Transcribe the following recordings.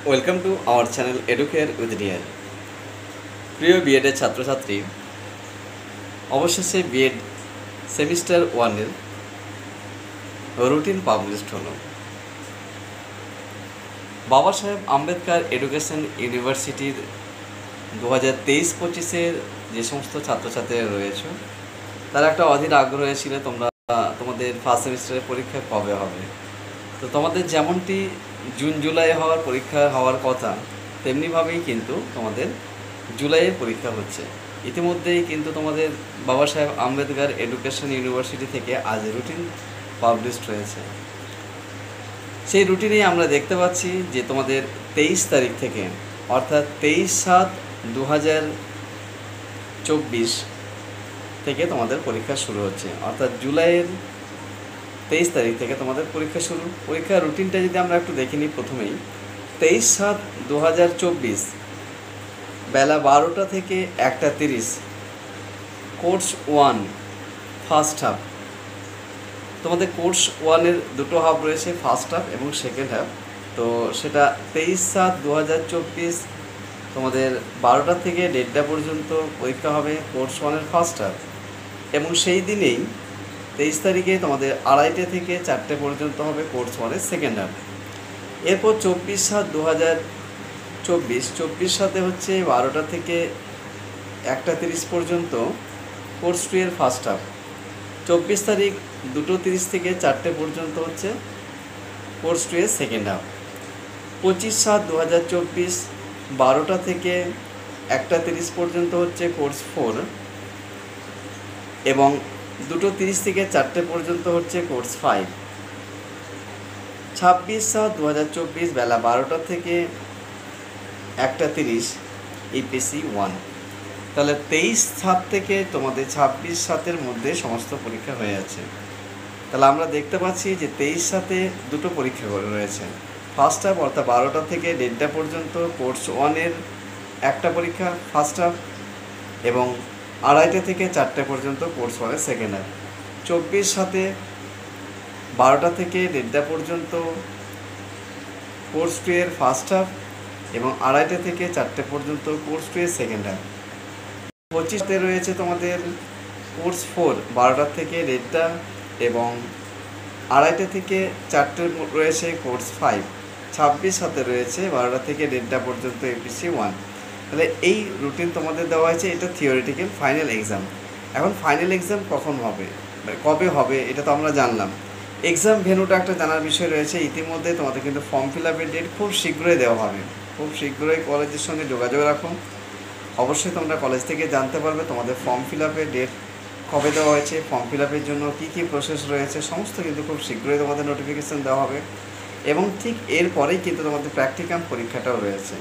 Welcome to our channel Educare with dear. প্রিয় বিএডের ছাত্রছাত্রী, অবশেষে বিএড সেমিস্টার ওয়ানের রুটিন পাবলিশড হলো। বাবা সাহেব আম্বেদকর এডুকেশন ইউনিভার্সিটির 2023-25-এর যে সমস্ত ছাত্রছাত্রীরা রয়েছে, তারা একটা অধীর আগ্রহ ছিল তোমাদের ফার্স্ট সেমিস্টারের পরীক্ষা কবে হবে। তো তোমাদের যেমনটি জুন জুলাই পরীক্ষা হওয়ার কথা, তেমনিভাবেই কিন্তু তোমাদের জুলাইয়ের পরীক্ষা হচ্ছে। ইতিমধ্যেই কিন্তু তোমাদের বাবা সাহেব আম্বেদকর এডুকেশন ইউনিভার্সিটি থেকে আজ রুটিন পাবলিশড হয়েছে। সেই রুটিনেই আমরা দেখতে পাচ্ছি যে তোমাদের 23 তারিখ থেকে, অর্থাৎ 23/7/2024 থেকে তোমাদের পরীক্ষা শুরু হচ্ছে। অর্থাৎ জুলাইয়ের 23 তারিখ থেকে তোমাদের পরীক্ষা শুরু। পরীক্ষার রুটিনটা যদি আমরা একটু দেখে নিই, প্রথমেই 23/7/2024 বেলা 12টা থেকে 1টা 30 কোর্স 1 ফার্স্ট হাফ। তোমাদের কোর্স 1-এর দুটো হাফ রয়েছে, ফার্স্ট হাফ এবং সেকেন্ড হাফ। তো সেটা 23/7/2024 তোমাদের 12টা থেকে 1:30টা পর্যন্ত পরীক্ষা হবে কোর্স 1-এর ফার্স্ট হাফ। এবং সেই দিনেই 23 তারিখে তোমাদের 2:30 থেকে 4টে পর্যন্ত হবে কোর্স 1-এর সেকেন্ড হাফ। এরপর 24/7/2024 সাথে হচ্ছে 12টা থেকে 1টা 30 পর্যন্ত কোর্স 2-এর ফার্স্ট হাফ। 24 তারিখ 2:30 থেকে 4টে পর্যন্ত হচ্ছে কোর্স 2-এর সেকেন্ড হাফ। 25/7/2024 12টা থেকে 1টা 30 পর্যন্ত হচ্ছে কোর্স 4 এবং 2:30 থেকে 4টে পর্যন্ত হচ্ছে কোর্স 5। 26/7/2024 বেলা 12টা থেকে 1টা 30 ইপিসি 1। তাহলে 23/7 থেকে তোমাদের 26/7-এর মধ্যে সমস্ত পরীক্ষা হয়ে যাচ্ছে। তাহলে আমরা দেখতে পাচ্ছি যে 23/7-এ দুটো পরীক্ষা রয়েছে। ফার্স্ট হাফ অর্থাৎ 12টা থেকে 1:30টা পর্যন্ত কোর্স 1-এর একটা পরীক্ষা ফার্স্ট হাফ এবং 2:30 থেকে 4টে পর্যন্ত কোর্স 1-এর সেকেন্ড হাফ। 24/7-এ 12টা থেকে 1:30টা পর্যন্ত কোর্স 2-এর ফার্স্ট হাফ এবং 2:30 থেকে 4টে পর্যন্ত কোর্স 2-এর সেকেন্ড হাফ। 25-তে রয়েছে তোমাদের কোর্স 4 12টা থেকে 1:30টা এবং 2:30 থেকে 4টে রয়েছে কোর্স 5। 26/7-এ রয়েছে 12টা থেকে 1:30টা পর্যন্ত এপিসি 1। তাহলে এই রুটিন তোমাদের দেওয়া হয়েছে। এটা থিওরিটিক্যাল ফাইনাল এক্সাম। এখন ফাইনাল এক্সাম কখন হবে, কবে হবে, এটা তো আমরা জানলাম। এক্সাম ভেন্যুটা একটা জানার বিষয় রয়েছে। ইতিমধ্যে তোমাদের কিন্তু ফর্ম ফিল আপের ডেট খুব শীঘ্রই দেওয়া হবে। খুব শীঘ্রই কলেজের সঙ্গে যোগাযোগ রাখো। অবশ্যই তোমরা কলেজ থেকে জানতে পারবে তোমাদের ফর্ম ফিল আপের ডেট কবে দেওয়া হয়েছে, ফর্ম ফিল আপের জন্য কী কী প্রসেস রয়েছে, সমস্ত কিন্তু খুব শীঘ্রই তোমাদের নোটিফিকেশান দেওয়া হবে। এবং ঠিক এরপরেই কিন্তু তোমাদের প্র্যাকটিকাম পরীক্ষাটাও রয়েছে।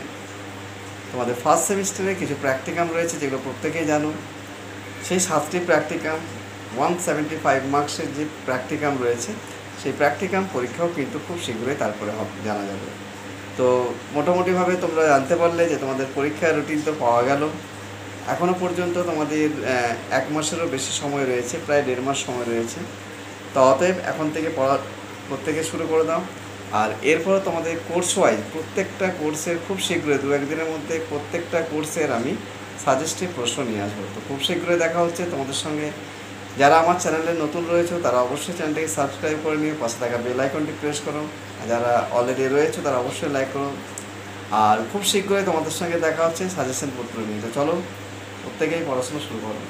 তোমাদের ফার্স্ট সেমিস্টারে কিছু প্র্যাকটিকাম রয়েছে, যেগুলো প্রত্যেকেই জানো। সেই 7টি প্র্যাকটিকাম 175 মার্কসের যে প্র্যাকটিকাম রয়েছে, সেই প্র্যাকটিকাম পরীক্ষাও কিন্তু খুব শীঘ্রই তারপরে জানা যাবে। তো মোটামুটিভাবে তোমরা জানতে পারলে যে তোমাদের পরীক্ষার রুটিন তো পাওয়া গেল। এখনও পর্যন্ত তোমাদের 1 মাসেরও বেশি সময় রয়েছে, প্রায় 1.5 মাস সময় রয়েছে। তো অতএব এখন থেকে পড়া প্রত্যেকে শুরু করে দাও। আর এরপরে তোমাদের কোর্স ওয়াইজ প্রত্যেকটা কোর্সের খুব শীঘ্রই 2-1 দিনের মধ্যে প্রত্যেকটা কোর্সের আমি সাজেস্টিভ প্রশ্ন নিয়ে আসবো। তো খুব শীঘ্রই দেখা হচ্ছে তোমাদের সঙ্গে। যারা আমার চ্যানেলে নতুন রয়েছে তারা অবশ্যই চ্যানেলটাকে সাবস্ক্রাইব করে নিও, পাশে থাকা বেল আইকনটি প্রেস করো। আর যারা অলরেডি রয়েছে তারা অবশ্যই লাইক করো। আর খুব শীঘ্রই তোমাদের সঙ্গে দেখা হচ্ছে সাজেশন পত্র নিয়ে। তো চলো প্রত্যেকেই পড়াশোনা শুরু করো।